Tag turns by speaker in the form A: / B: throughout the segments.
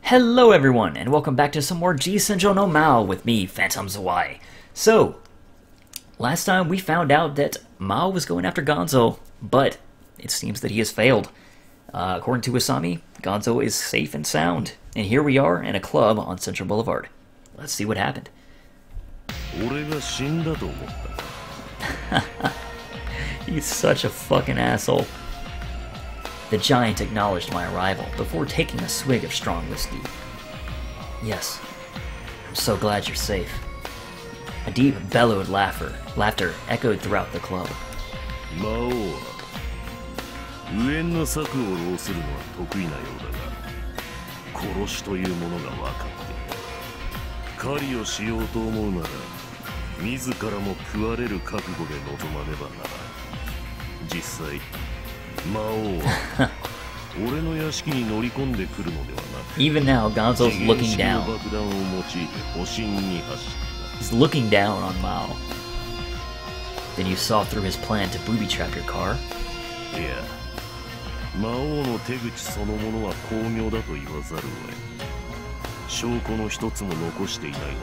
A: Hello everyone, and welcome back to some more G-Senjou no Maou with me, Phantom Zawai. So, last time we found out that Maou was going after Gonzo, but it seems that he has failed. According to Usami, Gonzo is safe and sound, and here we are in a club on Central Boulevard. Let's see what happened. He's such a fucking asshole. The giant acknowledged my arrival before taking a swig of strong whiskey. Yes, I'm so glad you're safe. A deep, bellowed laughter echoed throughout the club.
B: Maou, 無縁の策を浪するのは得意なようだが、殺しというものが分かっている。狩りをしようと思うなら、自らも食われる覚悟で臨まねばならん。実際、魔王は俺の屋敷に乗り込んでくるのではなく、 Even now, Gonzo's looking down. 爆弾を用いて保身に走った。
A: He's looking down on Maou. Then you saw through his plan to booby trap your car?
B: いや、魔王の手口そのものは巧妙だと言わざるを得ん。証拠の一つも残していないのだろ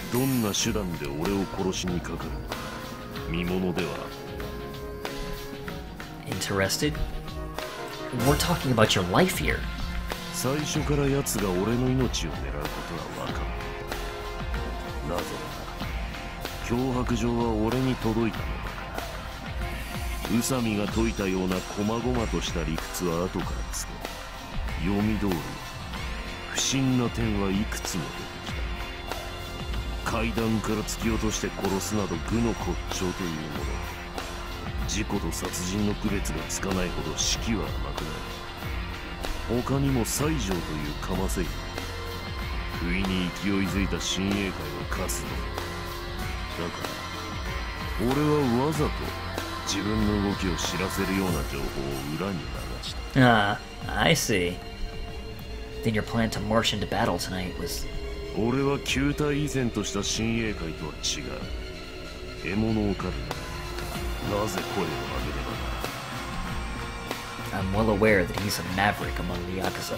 B: う。どんな手段で俺を殺しにかかるのか見ものでは。
A: Interested? We're talking about your life here.
B: 最初から奴が俺の命を狙うことは分かった。なぜなら、脅迫状は俺に届いたのだから。宇佐美が解いたような細々とした理屈は後からつく。読み通り、不審な点はいくつも出てきた。階段から突き落として殺すなど愚の骨頂というもの。 事故と殺人の区別がつかないほど士気は甘くない。他にも西条というかませ犬、不意に勢いづいた親衛隊の活動だから、俺はわざと自分の動きを知らせるような情報を裏に流した。
A: Ah, I see. Then your plan to march into battle tonight was...
B: 俺は旧隊以前とした親衛隊とは違う。獲物を狩る。
A: I'm well aware that he's a maverick among the Yakuza,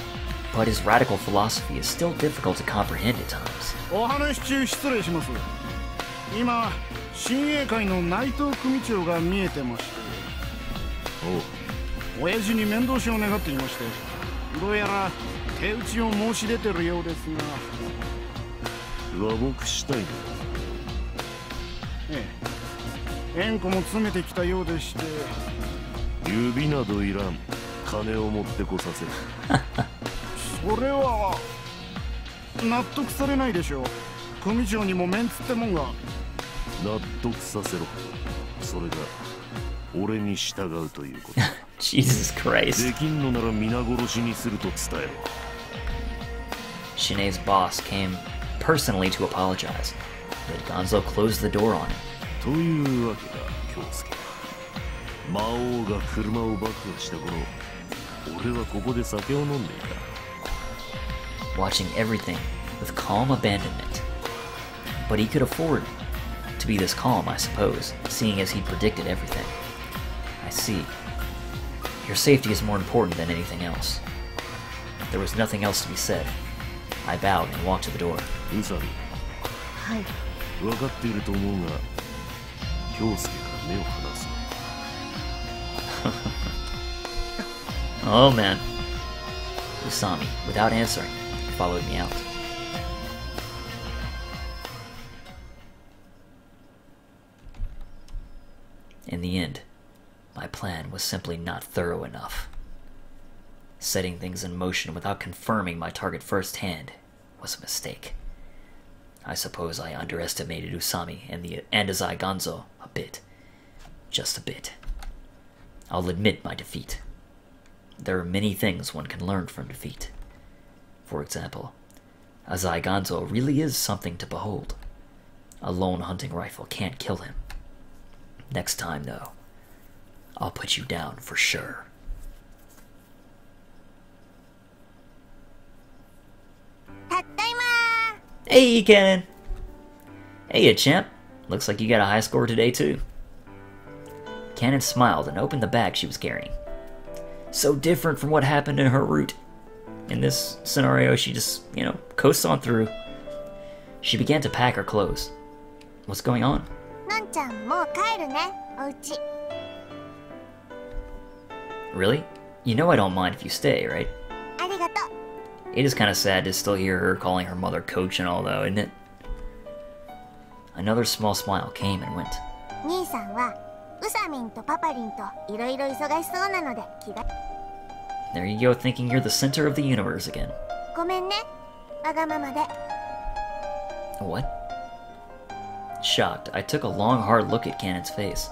A: but his radical philosophy is still difficult to comprehend at times.
C: お話中失礼します。今、親衛会の内藤組長が見えてまして。お、親父に面倒しを願っていまして、どうやら手打ちを申し出てるようですが。
B: 和睦したいのか。
C: ええ。 縁故も詰めてきたようでして。
B: 指などいらん。金を持ってこさせる。
C: それは納得されないでしょう。組長にもメンツってもんが。
B: 納得させろ。それが俺に従うということ。
A: Jesus Christ.
B: できんのなら皆殺しにすると伝えろ。
A: Shine's boss came personally to apologize, but Gonzo closed the door on him.
B: というわけだ、京介。魔王が車を爆破した頃、俺はここで酒を飲んでいた。
A: Watching everything with calm abandonment. But he could afford to be this calm, I suppose, seeing as he predicted everything. I see. Your safety is more important than anything else. There was nothing else to be said. I bowed and walked to the door.
B: 宇佐美。
D: はい。
B: 分かっていると思うが。 京介から目を離す。
A: Oh man. Usami, without answering, followed me out. In the end, my plan was simply not thorough enough. Setting things in motion without confirming my target firsthand was a mistake. I suppose I underestimated Usami and Andazai Gonzo a bit. Just a bit. I'll admit my defeat. There are many things one can learn from defeat. For example, Azai Gonzo really is something to behold. A lone hunting rifle can't kill him. Next time, though, I'll put you down for sure. Hey, Canon! Hey, champ. Looks like you got a high score today, too. Canon smiled and opened the bag she was carrying. So different from what happened in her route. In this scenario, she just, coasts on through. She began to pack her clothes. What's going on? Really? You know I don't mind if you stay, right? It is kind of sad to still hear her calling her mother coach and all, though, isn't it? Another small smile came and went. There you go, thinking you're the center of the universe again. What? Shocked, I took a long, hard look at Canon's face.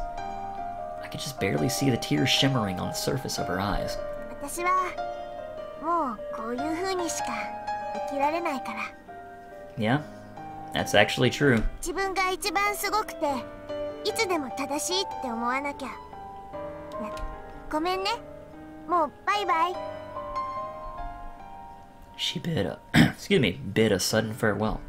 A: I could just barely see the tears shimmering on the surface of her eyes. Yeah, that's actually true. She bid a sudden farewell.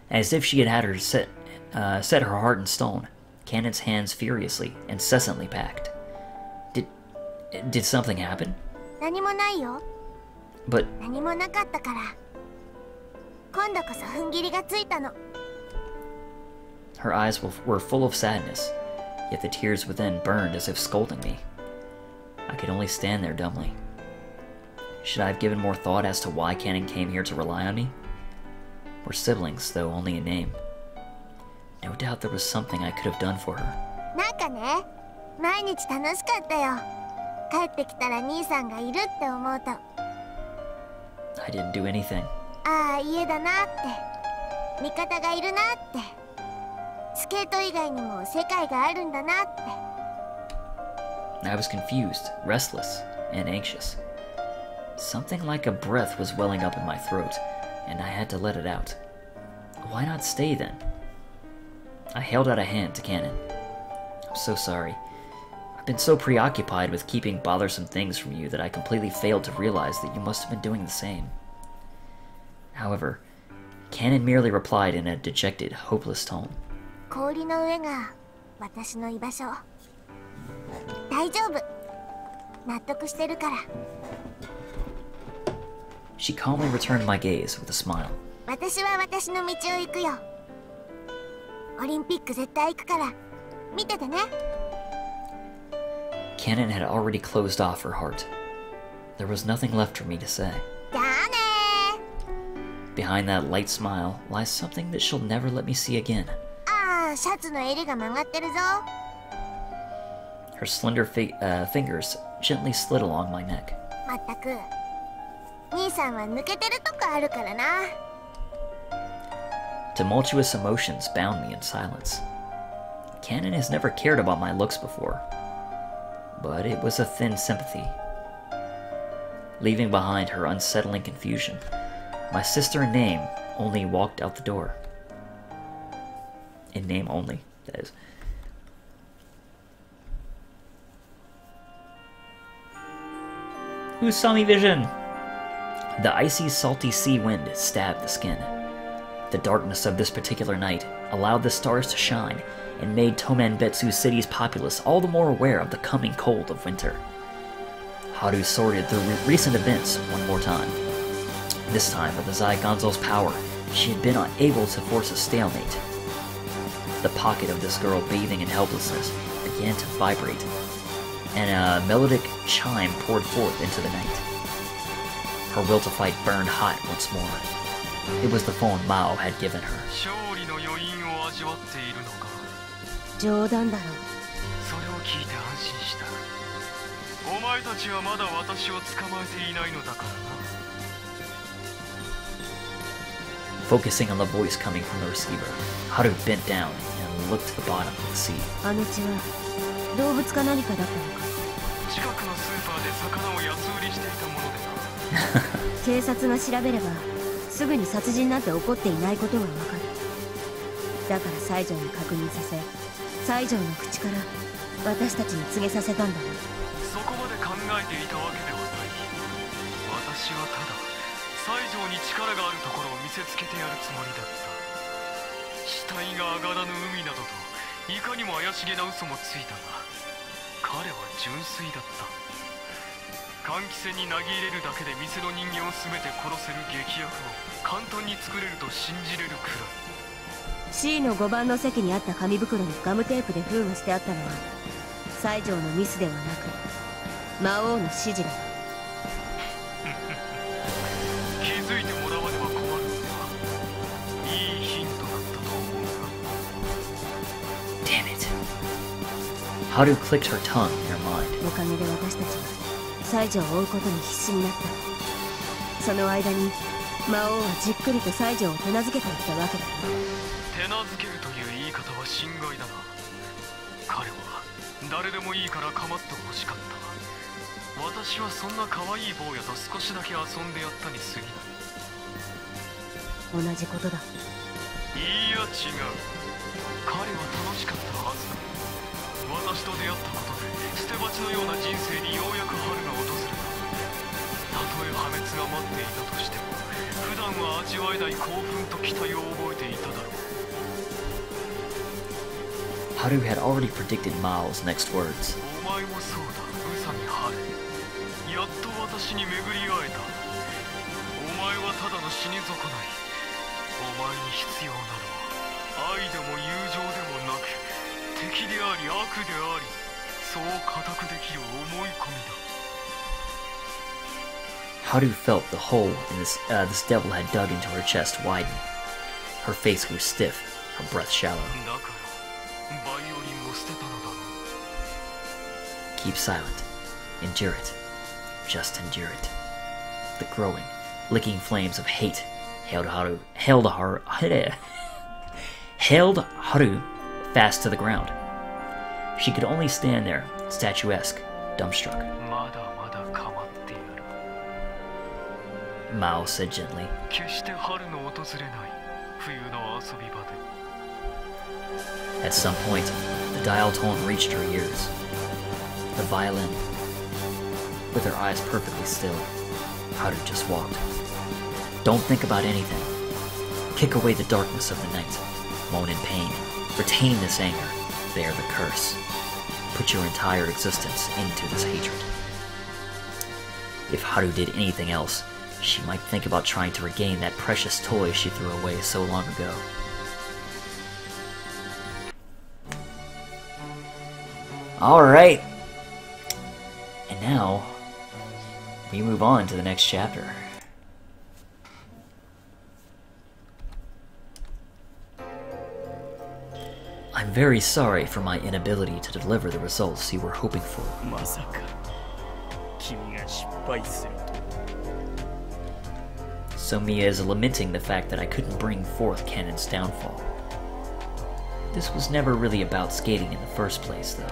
A: As if she had her set her heart in stone, Canon's hands furiously, incessantly packed. Did something happen? But... Her eyes were full of sadness, yet the tears within burned as if scolding me. I could only stand there dumbly. Should I have given more thought as to why Canon came here to rely on me? We're siblings, though only in name. No doubt there was something I could have done for her. I didn't do anything. I was confused, restless, and anxious. Something like a breath was welling up in my throat, and I had to let it out. Why not stay then? I held out a hand to Canon. I'm so sorry. I've been so preoccupied with keeping bothersome things from you that I completely failed to realize that you must have been doing the same. However, Canon merely replied in a dejected, hopeless tone. She calmly returned my gaze with a smile. Canon had already closed off her heart. There was nothing left for me to say. Behind that light smile lies something that she'll never let me see again. Her slender fingers gently slid along my neck. Tumultuous emotions bound me in silence. Canon has never cared about my looks before, but it was a thin sympathy. Leaving behind her unsettling confusion, my sister in name only walked out the door. In name only, that is. Usami vision! The icy, salty sea wind stabbed the skin. The darkness of this particular night allowed the stars to shine and made Tomenbetsu City's populace all the more aware of the coming cold of winter. Haru sorted through recent events one more time. This time, with Azai Gonzo's power, she had been unable to force a stalemate. The pocket of this girl bathing in helplessness began to vibrate, and a melodic chime poured forth into the night. Her will to fight burned hot once more. It was the phone Maou had given her. Focusing on the voice coming from the receiver, Haru bent down and looked to the bottom of the sea.
D: 換気扇に投げ入れるだけで店の人間を全て殺せる劇薬を簡単に作れると信じれるくらい。
E: C の5番の席にあった紙袋にガムテープで封がしてあったのは西条のミスではなく魔王の指示だ。
D: 気づいてもらわねば困るのだ。いいヒントだったと思うが。
A: Damn it. Haru clicked her tongue in her mind.
E: おかげで私たちは西条を追うことに必死になった。その間に魔王はじっくりと西条を手なずけていったわけだ。
D: 手なずけるという言い方は心外だな。彼は誰でもいいから構ってほしかった。私はそんな可愛い坊やと少しだけ遊んでやったに過ぎない。
E: 同じことだ。
D: いや違う。彼は楽しかったはずだ。私と出会ったことで捨て鉢のような人生にようやく春が訪れた。たとえ破滅が待っていたとしても普段は味わえない興奮と期待を覚えていただろう。
A: Haru had already predicted Mao's next words.
D: お前もそうだ、宇佐美春。やっと私に巡り会えた。お前はただの死に損ない。お前に必要なのは愛でも友情でもなく敵であり悪であり、そう固くできる思い込みだ。
A: Haru felt the hole in this devil had dug into her chest widen. Her face grew stiff, her breath shallow.
D: だからバイオリンも捨てたのだろう。
A: Keep silent. Endure it. Just endure it. The growing, licking flames of hate held Haru fast to the ground. She could only stand there, statuesque, dumbstruck.
D: まだまだ構ってやる。
A: Maou said gently.
D: 決して春の訪れない冬の遊び場で。
A: At some point, the dial tone reached her ears. The violin. With her eyes perfectly still, Haru just walked. Don't think about anything. Kick away the darkness of the night. Moan in pain. Retain this anger. Bear the curse. Put your entire existence into this hatred. If Haru did anything else, she might think about trying to regain that precious toy she threw away so long ago. Alright. And now, we move on to the next chapter. I'm very sorry for my inability to deliver the results you were hoping for.
B: まさか君が失敗すると。
A: Somia is lamenting the fact that I couldn't bring forth Canon's downfall. This was never really about skating in the first place, though.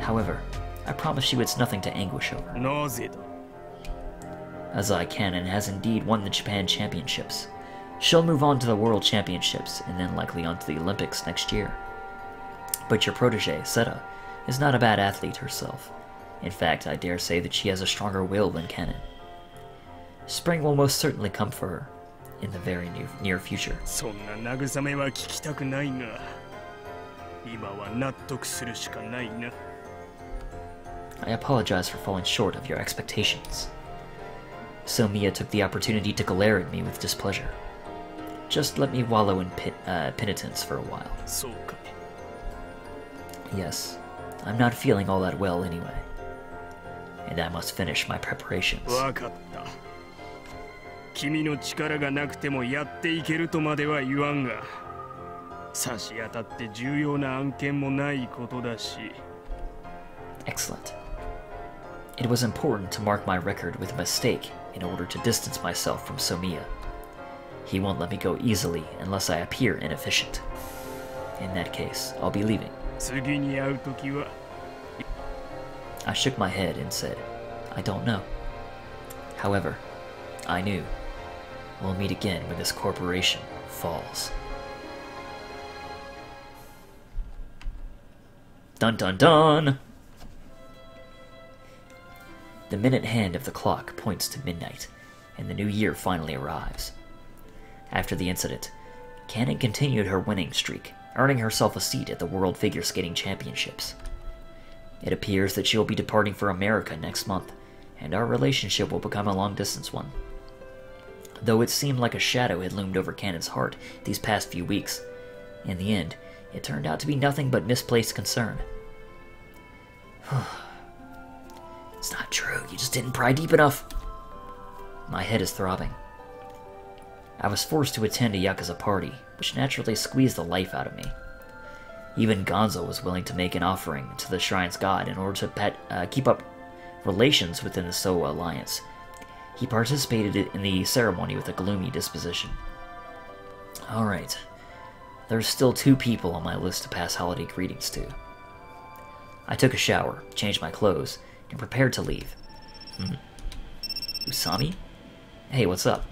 A: However, I promise you it's nothing to anguish over.
B: なぜだ。
A: Azai Canon has indeed won the Japan Championships. She'll move on to the World Championships and then likely on to the Olympics next year. But your protege, Seta, is not a bad athlete herself. In fact, I dare say that she has a stronger will than Canon. Spring will most certainly come for her in the very near future.
B: そんな慰めは聞きたくないが、今は納得するしかないな。
A: I apologize for falling short of your expectations. Somia took the opportunity to glare at me with displeasure. Just let me wallow in penitence for a while.
B: そうか。
A: Yes, I'm not feeling all that well anyway. And I must finish my preparations.
B: わかった。君の力がなくてもやっていけるとまでは言わんが、差し当たって重要な案件もないことだし。
A: Excellent. It was important to mark my record with a mistake in order to distance myself from Somia. He won't let me go easily unless I appear inefficient. In that case, I'll be leaving.
B: 次に会うときは。
A: I shook my head and said, I don't know. However, I knew. We'll meet again when this corporation falls. Dun dun dun! The minute hand of the clock points to midnight, and the new year finally arrives. After the incident, Canon continued her winning streak, earning herself a seat at the World Figure Skating Championships. It appears that she'll be departing for America next month, and our relationship will become a long-distance one. Though it seemed like a shadow had loomed over Canon's heart these past few weeks, in the end, it turned out to be nothing but misplaced concern. It's not true, you just didn't pry deep enough. My head is throbbing. I was forced to attend a Yakuza party, which naturally squeezed the life out of me. Even Gonzo was willing to make an offering to the shrine's god in order to keep up relations within the Soa alliance. He participated in the ceremony with a gloomy disposition. Alright, there's still 2 people on my list to pass holiday greetings to. I took a shower, changed my clothes, and prepared to leave. Usami? Hey, what's up?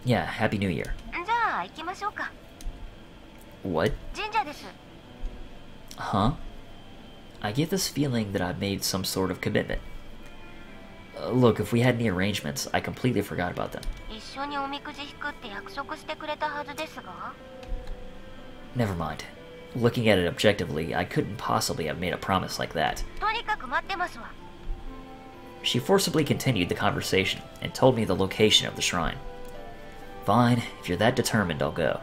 A: Yeah, Happy New Year. What? Huh? I get this feeling that I've made some sort of commitment. Look, if we had any arrangements, I completely forgot about them. Never mind. Looking at it objectively, I couldn't possibly have made a promise like that. She forcibly continued the conversation and told me the location of the shrine. Fine, if you're that determined, I'll go.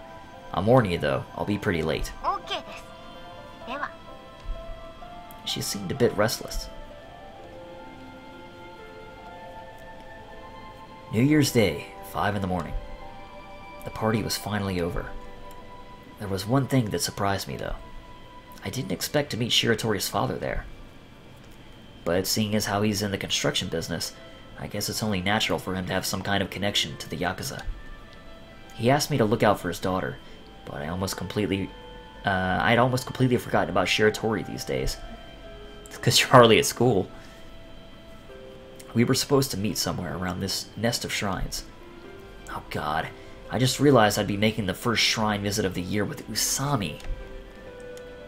A: I'm warning you though, I'll be pretty late. She seemed a bit restless. New Year's Day, 5 in the morning. The party was finally over. There was one thing that surprised me though. I didn't expect to meet Shiratori's father there. But seeing as how he's in the construction business, I guess it's only natural for him to have some kind of connection to the Yakuza. He asked me to look out for his daughter, but I'd almost completely forgotten about Shiratori these days. It's because you're hardly at school. We were supposed to meet somewhere around this nest of shrines. Oh god, I just realized I'd be making the first shrine visit of the year with Usami.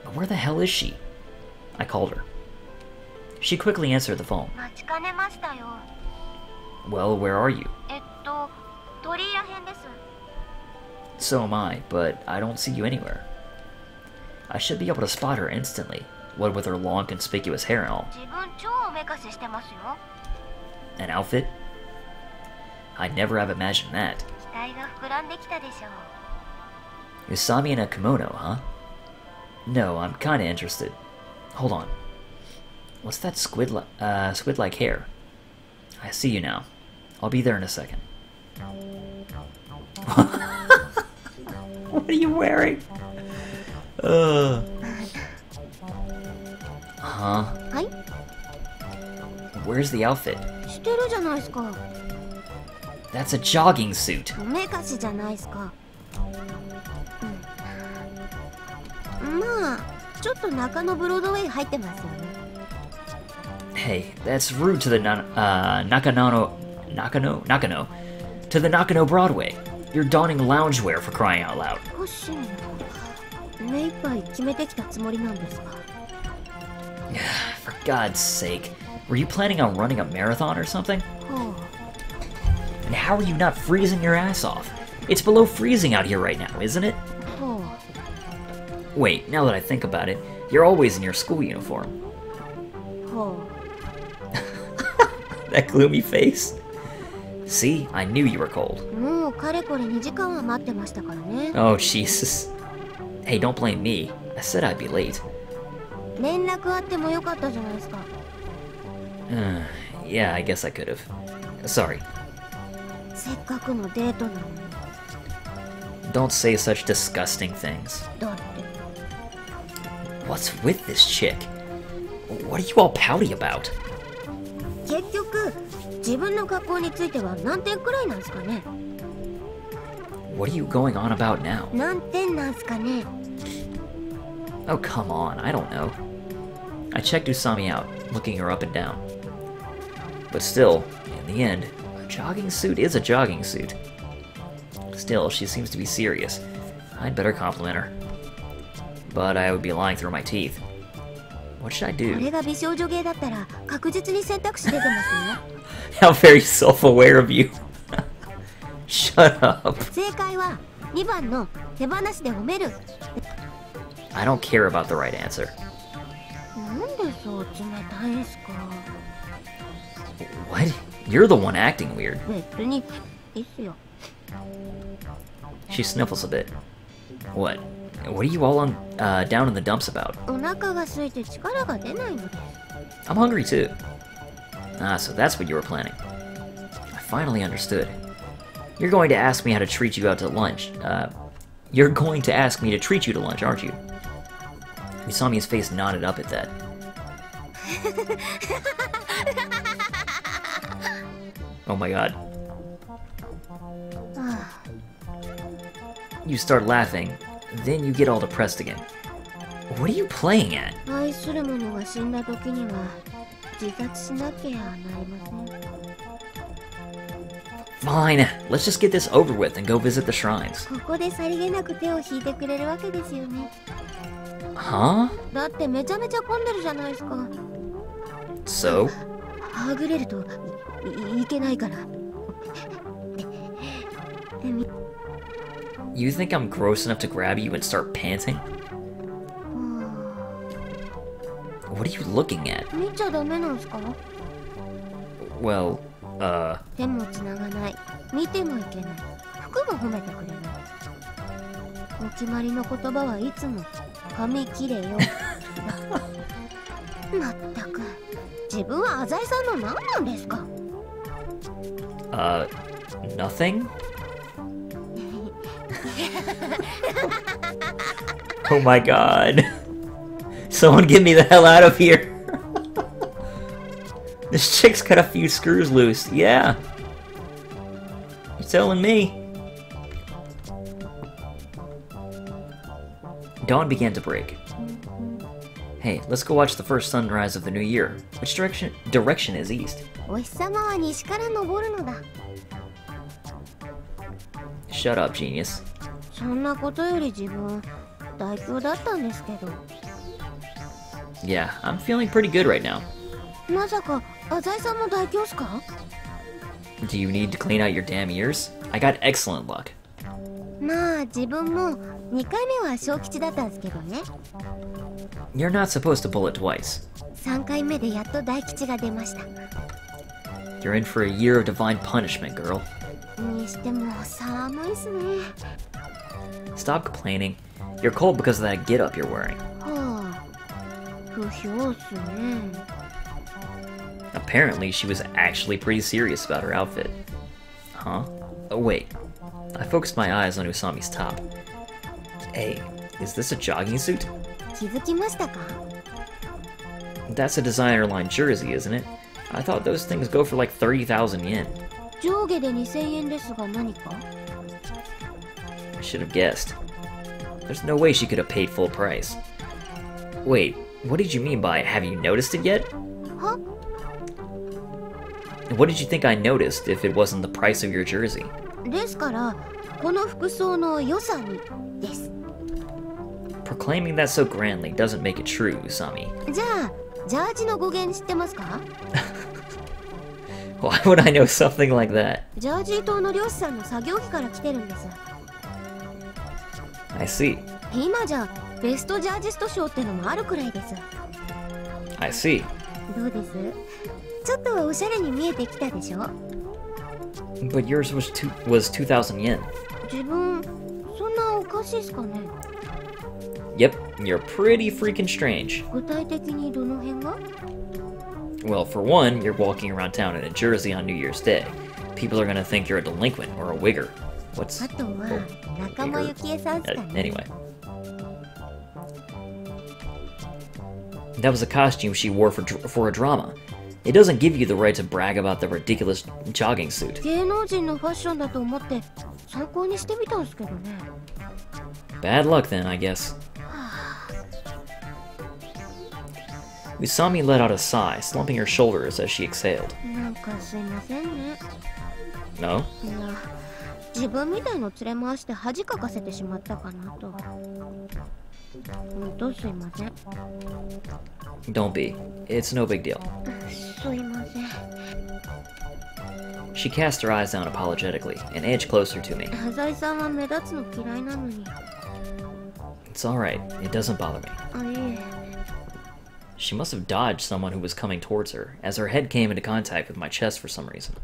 A: But where the hell is she? I called her. She quickly answered the phone. Well, where are you? So am I, but I don't see you anywhere. I should be able to spot her instantly, what with her long, conspicuous hair and all. An outfit? I'd never have imagined that. Usami in a kimono, huh? No, I'm kinda interested. Hold on. What's that squid-like hair? I see you now. I'll be there in a second. What are you wearing? Huh? Where's the outfit? That's a jogging suit. Hey, that's rude to the Nakano, to the Nakano Broadway. You're donning loungewear for crying out loud. For God's sake, were you planning on running a marathon or something? And how are you not freezing your ass off? It's below freezing out here right now, isn't it? Wait, now that I think about it, you're always in your school uniform. That gloomy face. See, I knew you were cold. Oh, Jesus. Hey, don't blame me. I said I'd be late. Yeah, I guess I could have. Sorry. Don't say such disgusting things. What's with this chick? What are you all pouty about? What are you going on about now? Oh, come on, I don't know. I checked Usami out, looking her up and down. But still, in the end, a jogging suit is a jogging suit. Still, she seems to be serious. I'd better compliment her. But I would be lying through my teeth. What should I do? How very self-aware of you. Shut up. I don't care about the right answer.
E: そう冷たいんすか。
A: What? You're the one acting weird.
E: 別にいいっすよ。
A: She sniffles a bit. What? What are you all on, down in the dumps about?
E: お腹が空いて力が出ないのです。
A: I'm hungry too. Ah, so that's what you were planning. I finally understood. You're going to ask me how to treat you out to lunch. You're going to ask me to treat you to lunch, aren't you? Usami's face nodded up at that. Oh my god. You start laughing, then you get all depressed again. What are you playing at?
E: 愛する者が死んだ時には自殺しなきゃなりません。
A: Fine, let's just get this over with and go visit the shrines.
E: ここでさりげなく手を引いてくれるわけですよね。
A: Huh?
E: だってめちゃめちゃ混んでるじゃないですか。
A: So?
E: はぐれると いけないから。
A: You think I'm gross enough to grab you and start panting? What are you looking at?
E: 見ちゃダメなんすか？
A: Well,
E: 手も繋がない。見てもいけない。服も褒めてくれない。お決まりの言葉はいつも髪切れよ。まったく自分は浅井さんの何なんですか？
A: nothing? Oh my god. Someone get me the hell out of here. This chick's got a few screws loose. Yeah. You're telling me. Dawn began to break. Hey, let's go watch the first sunrise of the new year. Which direction is east?
E: お日様は西から昇るのだ。
A: Shut up, genius.
E: そんなことより自分大凶だったんですけど。
A: Yeah, I'm feeling pretty good right now.
E: まさか浅井さんも大凶っすか？
A: Do you need to clean out your damn ears? I got excellent luck.
E: まあ自分も2回目は小吉だったんですけどね。
A: You're not supposed to bullet twice.
E: 3回目でやっと大吉が出ました。
A: You're in for a year of divine punishment, girl.
E: にしても寒いっすね。
A: Stop complaining. You're cold because of that get-up you're wearing.
E: はあ、不評っすね。
A: Apparently, she was actually pretty serious about her outfit. Huh? Oh, wait. I focused my eyes on Usami's top. Hey, is this a jogging suit?
E: 気づきましたか？
A: That's a designer line jersey, isn't it? I thought those things go for like 30,000 yen.
E: 上下で2000円ですが何か？
A: I should have guessed. There's no way she could have paid full price. Wait, what did you mean by have you noticed it yet?
E: は？
A: What did you think I noticed if it wasn't the price of your jersey?
E: ですからこの服装の良さにです。
A: Proclaiming that so grandly doesn't make it true, Usami.
E: じゃあジャージの語源知ってますか？
A: Why would I know something like that?
E: ジャージー島の漁師さんの作業着から来てるんです。
A: I see.
E: 今じゃベストジャージスト賞ってのもあるくらいです。
A: I see.
E: どうです？ちょっとはおしゃれに見えてきたでしょ？
A: But yours was 2,000 yen.
E: 自分そんなおかしいっすかね？
A: Yep, you're pretty freaking strange.
E: 具体的にどの辺が？
A: Well, for one, you're walking around town in a jersey on New Year's Day. People are gonna think you're a delinquent or a wigger. What's...
E: あとは仲間由紀恵さんっすかね？
A: Anyway. That was a costume she wore for a drama. It doesn't give you the right to brag about the ridiculous jogging suit.
E: 芸能人のファッションだと思って参考にしてみたんすけどね。
A: Bad luck then, I guess. Usami let out a sigh, slumping her shoulders as she exhaled.
E: なんかすいませんね。
A: No?
E: いや、自分みたいの連れ回して恥かかせてしまったかなと。ほんとすいません。
A: Don't be. It's no big deal.
E: すいません。
A: She cast her eyes down apologetically and edged closer to me.
E: 浅井さんは目立つの嫌いなのに。
A: It's alright. It doesn't bother me.
E: あ、いえ。
A: She must have dodged someone who was coming towards her, as her head came into contact with my chest for some reason.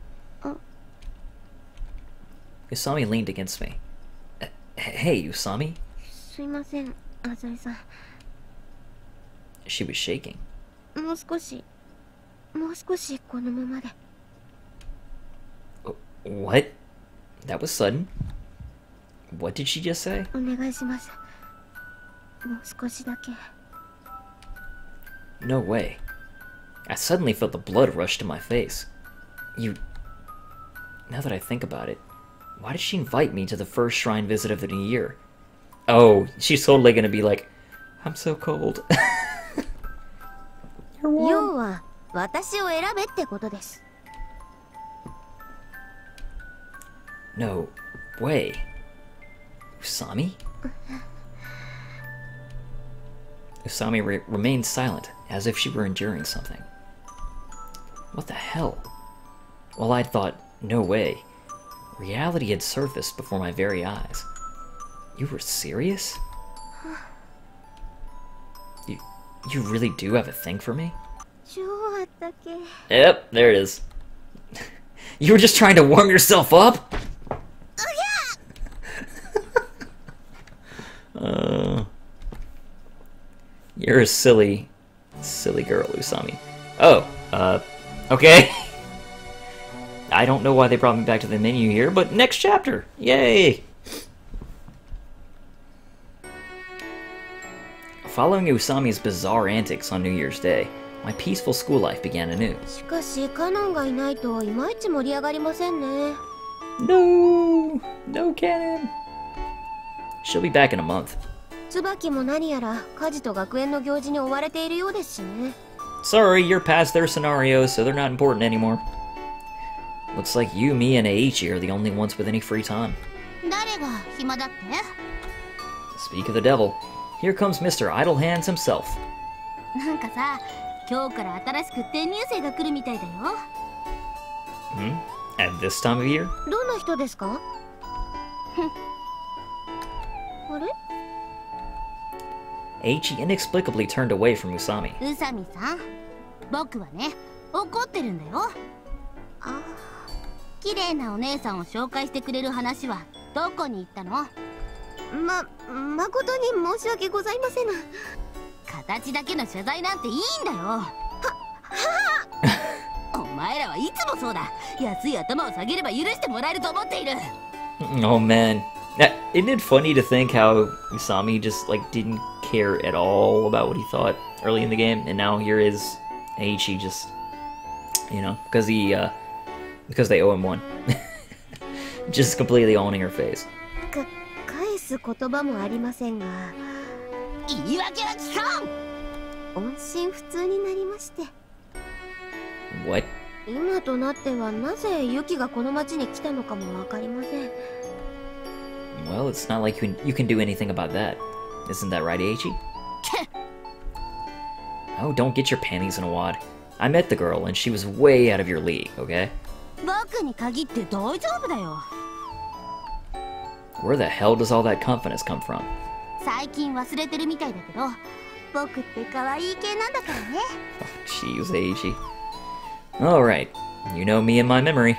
A: Usami leaned against me. Hey, Usami?
E: すいません、浅井さん。
A: She was shaking.
E: もう少しこのままで。
A: What? That was sudden. What did she just say?
E: お願いします。もう少しだけ。
A: No way. I suddenly felt the blood rush to my face. You... Now that I think about it, why did she invite me to the first shrine visit of the new year? Oh, she's totally gonna be like, I'm so cold. You're warm.
E: 要は私を選べってことです。
A: No way. Usami? Usami remained silent, as if she were enduring something. What the hell? Well, I'd thought, no way. Reality had surfaced before my very eyes. You were serious? You really do have a thing for me?
E: 超あったけ。
A: Yep, there it is. You were just trying to warm yourself up? You're a silly girl, Usami. Oh, okay. I don't know why they brought me back to the menu here, but next chapter! Yay! Following Usami's bizarre antics on New Year's Day, my peaceful school life began anew.
E: しかしカノンがいないといまいち盛り上がりませんね。
A: No Canon! She'll be back in a month.
E: 椿も何やら家事と学園の行事に追われているようですしね。
A: Sorry, you're past their scenarios, so they're not important anymore. Looks like you, me, and Aichi are the only ones with any free time.
E: 誰が暇だって？
A: Speak of the devil, here comes Mr. Idle Hands himself.
E: なんかさ、今日から新しく転入生が来るみたいだよ。
A: At this time of year?
E: どんな人ですか？あれ？
A: Aichi inexplicably turned away from Usami.
E: 宇佐美さん、僕はね、怒ってるんだよ。ああ、綺麗なお姉さんを紹介してくれる話はどこに行ったの？誠に申し訳ございません。形だけの謝罪なんていいんだよ。お前らはいつもそうだ。安い頭を下げれば許してもらえると思っている。
A: Oh man. Isn't it funny to think how Usami just like didn't care at all about what he thought early in the game, and now here is Aichi just, you know, because they owe him one. Just completely owning her face.
E: 返す言葉もありませんが、言い訳は聞かん。音信不通になりまして。
A: What?
E: 今となってはなぜユキがこの町に来たのかもわかりません。
A: Well, it's not like you can do anything about that. Isn't that right, Aichi? Oh, don't get your panties in a wad. I met the girl, and she was way out of your league, okay?
E: 僕に限って大丈夫だよ。
A: Where the hell does all that confidence come from?
E: 最近忘れてるみたいだけど、僕って可愛い系なんだからね。
A: Jeez, Aichi. Alright, you know me and my memory.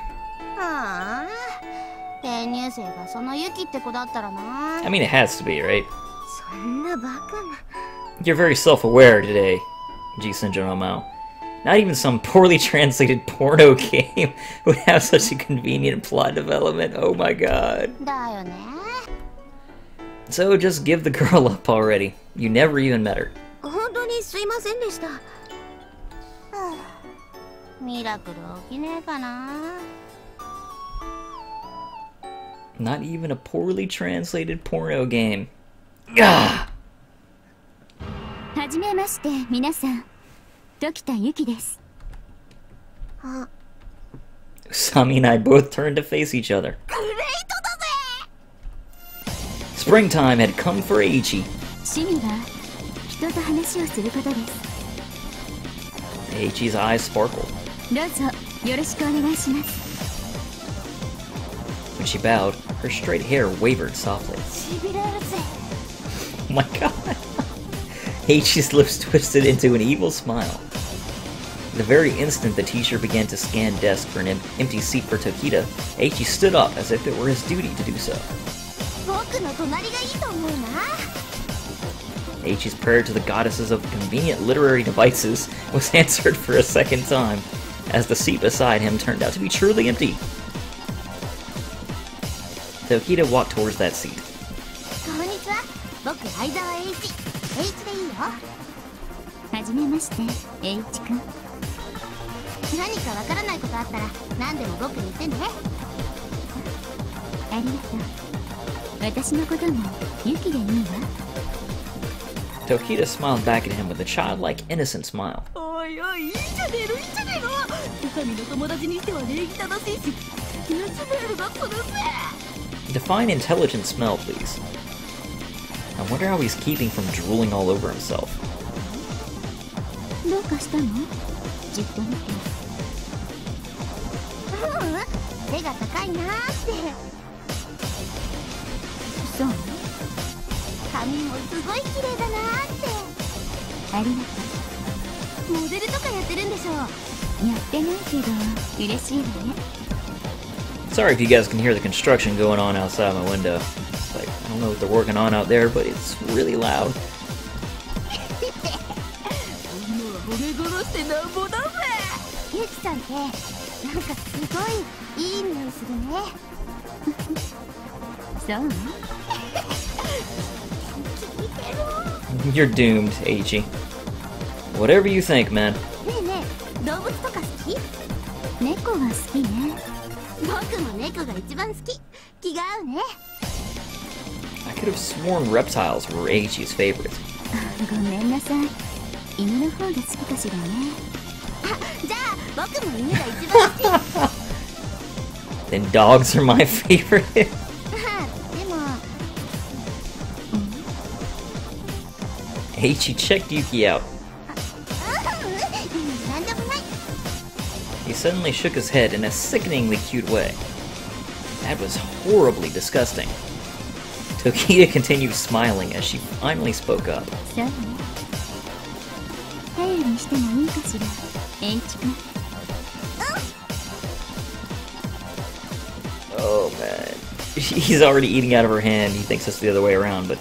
E: はあ、転入生がそのユキって子だったらな。
A: I mean, it has to be, right?
E: そんなバカな。
A: You're very self-aware today, G-Senjou no Maou. Not even some poorly translated porno game would have such a convenient plot development. Oh my god.
E: だよね。
A: So just give the girl up already. You never even met her.
E: 本当にすいませんでした。ミラクル起きねえかな。
A: Not even a poorly translated porno game. Gah!
E: はじめまして、皆さん。Tokita Yuki です。あ、
A: Usami and I both turned to face each other.
E: グレートだぜ。
A: Springtime had come for Aichi.
E: 趣味は人と話をすることです。
A: Aichi's eyes sparkled.
E: どうぞよろしくお願いします。
A: When she bowed, her straight hair wavered softly.
E: しびれるぜ。
A: Oh my god. Eiichi's lips twisted into an evil smile. The very instant the teacher began to scan desk for an empty seat for Tokita, Eiichi stood up as if it were his duty to do so. Eiichi's prayer to the goddesses of convenient literary devices was answered for a second time, as the seat beside him turned out to be truly empty. Tokita walked towards that seat. Tokita smiled back at him with a childlike, innocent smile. Define intelligent smell, please. I wonder how he's keeping from drooling all over himself. Sorry if you guys can hear the construction going on outside my window. It's like, I don't know what they're working on out there, but it's really loud. You're doomed, Eiichi. Whatever you think, man. I could have sworn reptiles were Eiichi's favorite. Then dogs are my favorite. Eiichi checked Yuki out. He suddenly shook his head in a sickeningly cute way. That was horribly disgusting. Tokita continued smiling as she finally spoke up. Oh man. He's already eating out of her hand. He thinks it's the other way around, but...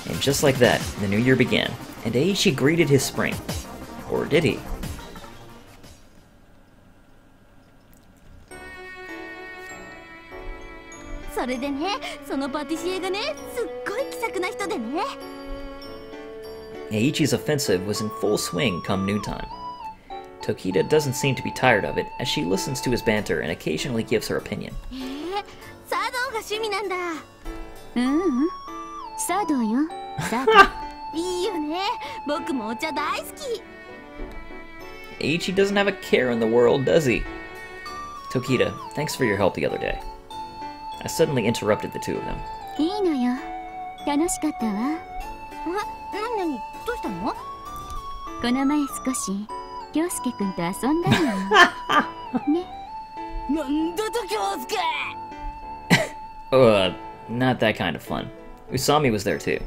A: And just like that, the new year began, and Eiichi greeted his spring. Or did he? Eiichi's offensive was in full swing come noontime. Tokita doesn't seem to be tired of it, as she listens to his banter and occasionally gives her opinion. Eiichi doesn't have a care in the world, does he? Tokita, thanks for your help the other day. I suddenly interrupted the two of them. Not that kind of fun. Usami was there too.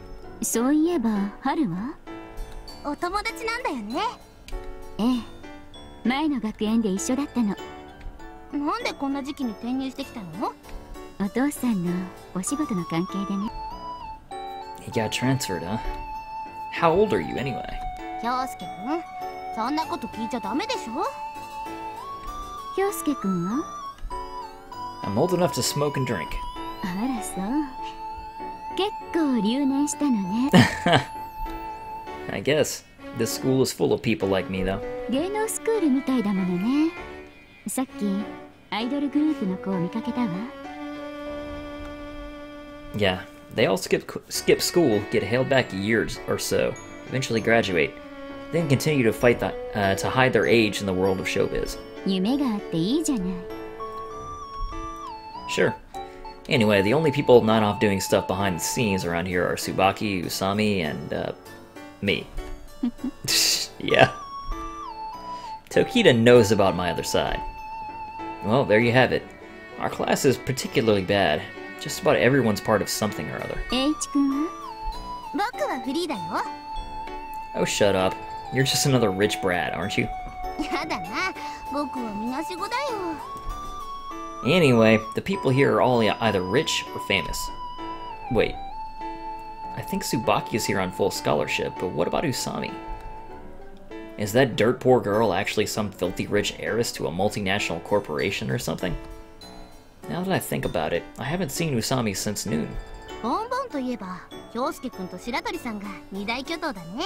A: He got transferred, huh? How old are you anyway? I'm old enough to smoke and drink. I guess. This school is full of people like me, though. Yeah, they all skip school, get held back a year or so, eventually graduate, then continue to fight to hide their age in the world of showbiz. Sure. Anyway, the only people not off doing stuff behind the scenes around here are Tsubaki, Usami, and, me. Yeah. Tokita knows about my other side. Well, there you have it. Our class is particularly bad. Just about everyone's part of something or other. Oh, shut up. You're just another rich brat, aren't you?
E: やだな、僕はみなしごだよ。
A: Anyway, the people here are all either rich or famous. Wait. I think Tsubaki is here on full scholarship, but what about Usami? Is that dirt poor girl actually some filthy rich heiress to a multinational corporation or something? Now that I think about it, I haven't seen Usami since noon.
E: ボンボンといえば、京介くんと白鳥さんが二大巨頭だね。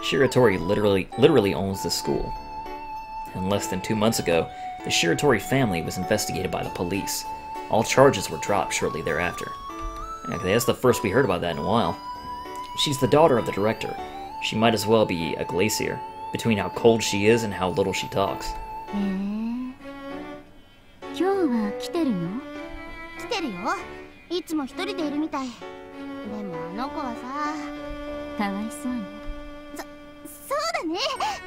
A: Shiratori literally owns the school. And less than 2 months ago, the Shiratori family was investigated by the police. All charges were dropped shortly thereafter. Okay, that's the first we heard about that in a while. She's the daughter of the director. She might as well be a glacier, between how cold she is and how little she talks.
E: へえ。今日は来てるの？来てるよ。いつも一人でいるみたい。でもあの子はさ、かわいそうに。そうだね。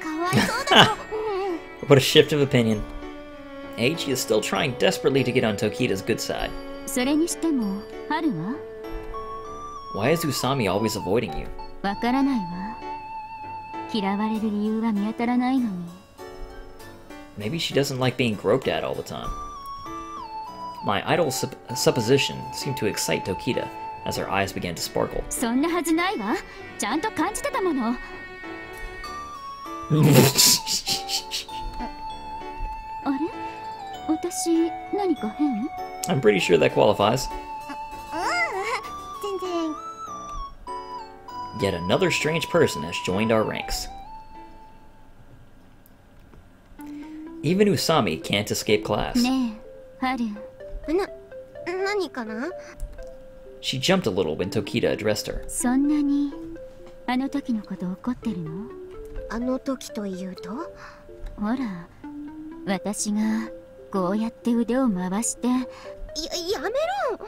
E: かわいそうだよ。
A: What a shift of opinion. Eiichi is still trying desperately to get on Tokita's good side.
E: それにしても、春は？
A: Why is Usami always avoiding you?
E: わからないわ。嫌われる理由は見当たらないのに。
A: Maybe she doesn't like being groped at all the time. My idle supposition seemed to excite Tokita as her eyes began to sparkle.
E: そんなはずないわ。ちゃんと感じてたもの。あれ？私、何か変？
A: I'm pretty sure that qualifies.
E: 全然。
A: Yet another strange person has joined our ranks. Even Usami can't escape class.
E: ねえ、春。何かな？
A: She jumped a little when Tokita addressed her.
E: そんなにあの時のこと怒ってるの？あの時というと？ほら、私がこうやって腕を回して。やめろ！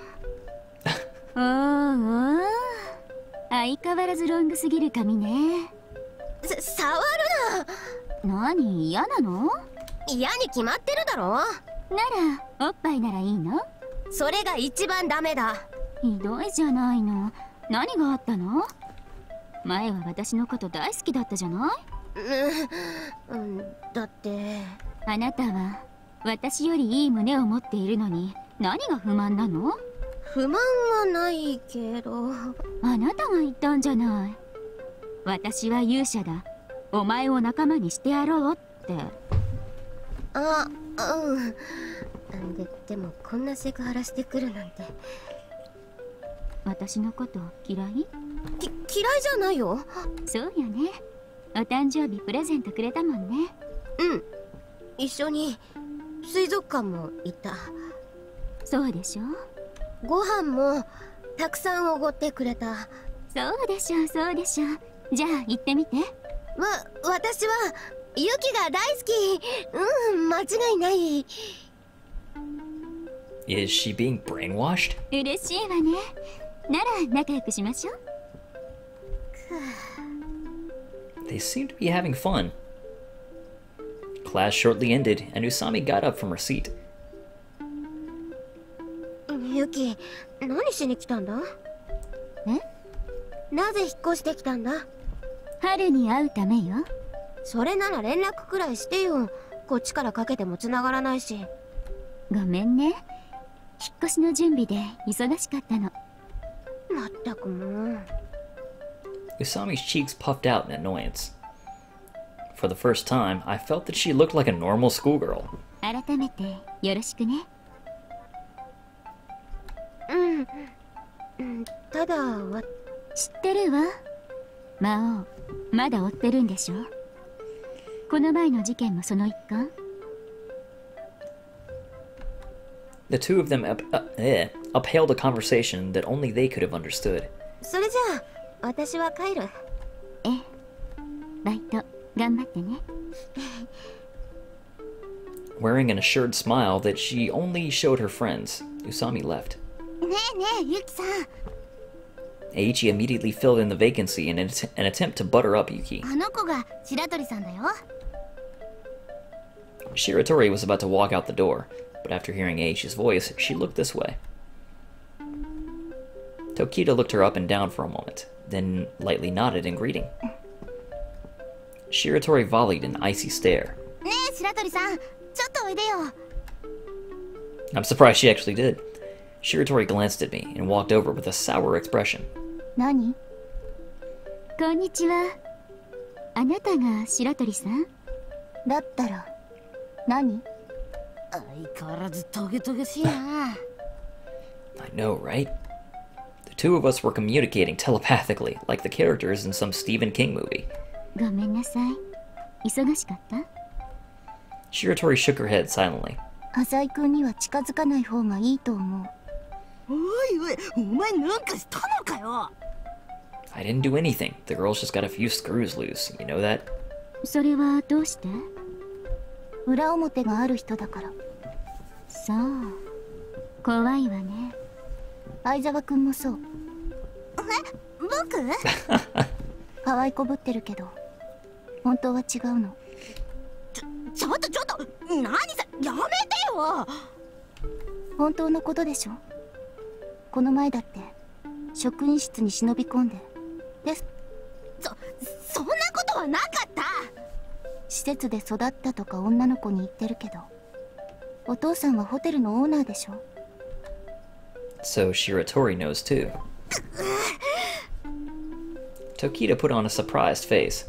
E: おーおー、相変わらずロングすぎる髪ね。触るな！何、嫌なの？嫌に決まってるだろ。なら、おっぱいならいいの？それが一番ダメだ。ひどいじゃないの。何があったの？前は私のこと大好きだったじゃない？だってあなたは私よりいい胸を持っているのに何が不満なの？不満はないけど。あなたが言ったんじゃない。私は勇者だ。お前を仲間にしてやろうって。でもこんなセクハラしてくるなんて。私のこと嫌い？嫌いじゃないよ。そうよね。お誕生日プレゼントくれたもんね。うん。一緒に水族館も行った。そうでしょ。ご飯もたくさんおごってくれた。そうでしょ、そうでしょ。じゃあ行ってみて。私はユキが大好き。間違いない。
A: Is she being brainwashed?
E: 嬉しいわね。なら仲良くしましょう。
A: They seem to be having fun. Class shortly ended, and Usami got up from her seat.
E: ユキ、何しに来たんだ？なぜ引っ越してきたんだ？春に会うためよ。それなら連絡くらいしてよ。こっちからかけても繋がらないし。ごめんね。引っ越しの準備で忙しかったの。まったくもう。
A: Usami's cheeks puffed out in annoyance. For the first time, I felt that she looked like a normal schoolgirl.
E: 改めてよろしくね。ただ知ってるわ。魔王、まだ追ってるんでしょ？この前の事件もその一環？
A: The two of them upheld a conversation that only they could have understood.
E: それじゃあ、私は帰る。ええ、バイト頑張ってね。
A: Wearing an assured smile that she only showed her friends, Usami left.
E: ねえねえ、ユキさん。
A: Eiichi immediately filled in the vacancy in an attempt to butter up Yuki.
E: あの子が白鳥さんだよ。
A: Shiratori was about to walk out the door, but after hearing Eiichi's voice, she looked this way. Tokita looked her up and down for a moment, then lightly nodded in greeting. Shiratori volleyed an icy stare. I'm surprised she actually did. Shiratori glanced at me and walked over with a sour expression.
E: Nani? Konnichiwa. Anata ga Shiratori-san? Dattara, nani?
A: I know, right? The two of us were communicating telepathically, like the characters in some Stephen King movie. Shiratori shook her head silently. I didn't do anything. The girl's just got a few screws loose. You know that? So Shiratori knows too. Tokita put on a surprised face.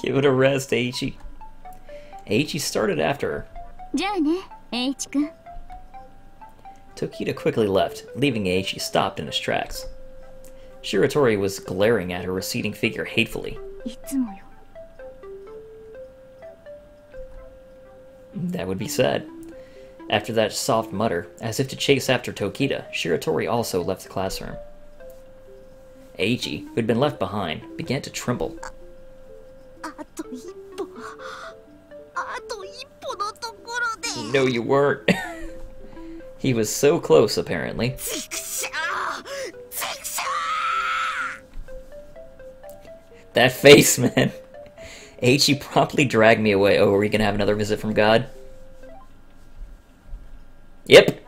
A: Give it a rest, Eiichi. Eiichi started after her. Tokita quickly left, leaving Eiichi stopped in his tracks. Shiratori was glaring at her receding figure hatefully. That would be sad. After that soft mutter, as if to chase after Tokita, Shiratori also left the classroom. Eiichi, who had been left behind, began to tremble. No, you weren't. He was so close, apparently. That face, man. Eiichi promptly dragged me away. Oh, are we gonna have another visit from God? Yep.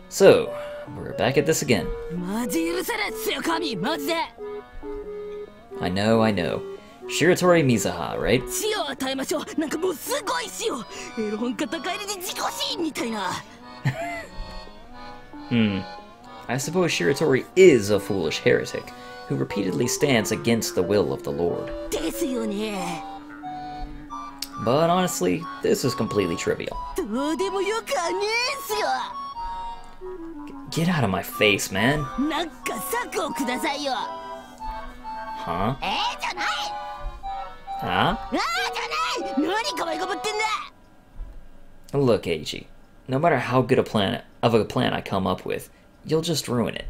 A: So, we're back at this again. I know. Shiratori Mizuha, right? I suppose Shiratori is a foolish heretic who repeatedly stands against the will of the Lord. But honestly, this is completely trivial. Get out of my face, man. Huh? Huh? Look, Eiichi, no matter how good a plan I come up with, you'll just ruin it.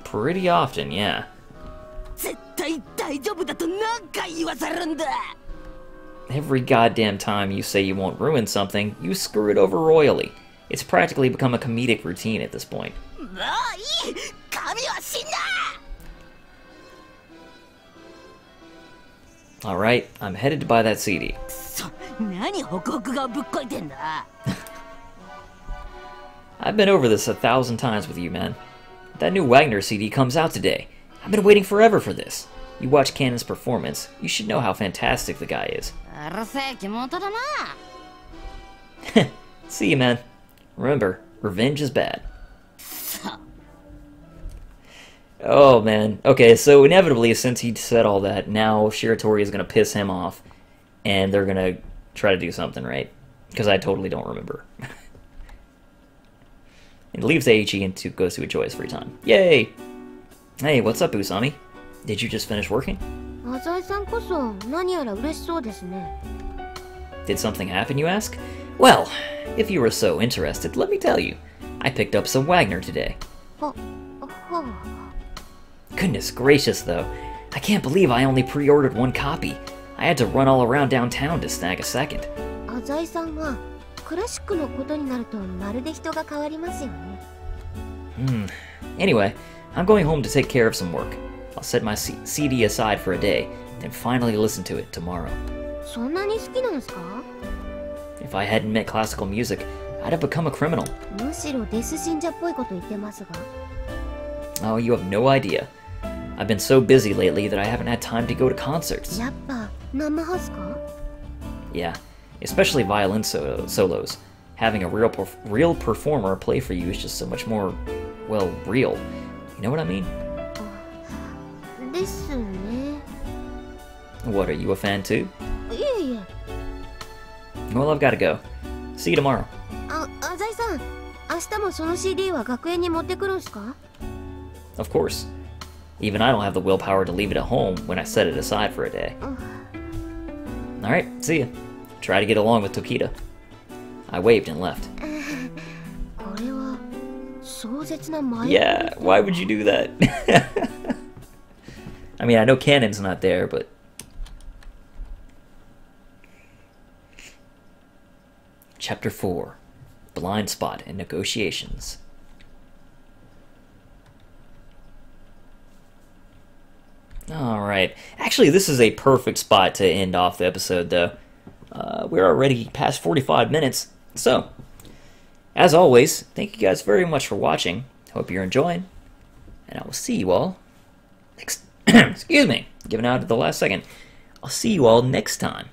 A: Pretty often, yeah. Every goddamn time you say you won't ruin something, you screw it over royally. It's practically become a comedic routine at this point. Alright, I'm headed to buy that CD. I've been over this 1,000 times with you, man. That new Wagner CD comes out today. I've been waiting forever for this. You watch Canon's performance, you should know how fantastic the guy is. See you, man. Remember, revenge is bad. Oh, man. Okay, so inevitably, since he said all that, now Shiratori is going to piss him off, and they're going to try to do something, right? Because I totally don't remember. And leaves Eiichi and goes to enjoy his free time. Yay! Hey, what's up, Usami? Did you just finish working? Did something happen, you ask? Well, if you were so interested, let me tell you. I picked up some Wagner today. Goodness gracious, though. I can't believe I only pre-ordered one copy. I had to run all around downtown to snag a second. Anyway, I'm going home to take care of some work. I'll set my CD aside for a day, then finally listen to it tomorrow. If I hadn't met classical music, I'd have become a criminal. Oh, you have no idea. I've been so busy lately that I haven't had time to go to concerts. Yeah, especially violin solos. Having a real performer play for you is just so much more, well, real. You know what I mean? What, are you a fan too? Well, I've got to go. See you tomorrow. Of course. Even I don't have the willpower to leave it at home when I set it aside for a day. Alright, see ya. Try to get along with Tokita. I waved and left. Yeah, why would you do that? I mean, I know Canon's not there, but... Chapter 4. Blind Spot in Negotiations. Alright. Actually, this is a perfect spot to end off the episode, though. We're already past 45 minutes. So, as always, thank you guys very much for watching. Hope you're enjoying. And I will see you all next... Excuse me. Giving out at the last second. I'll see you all next time.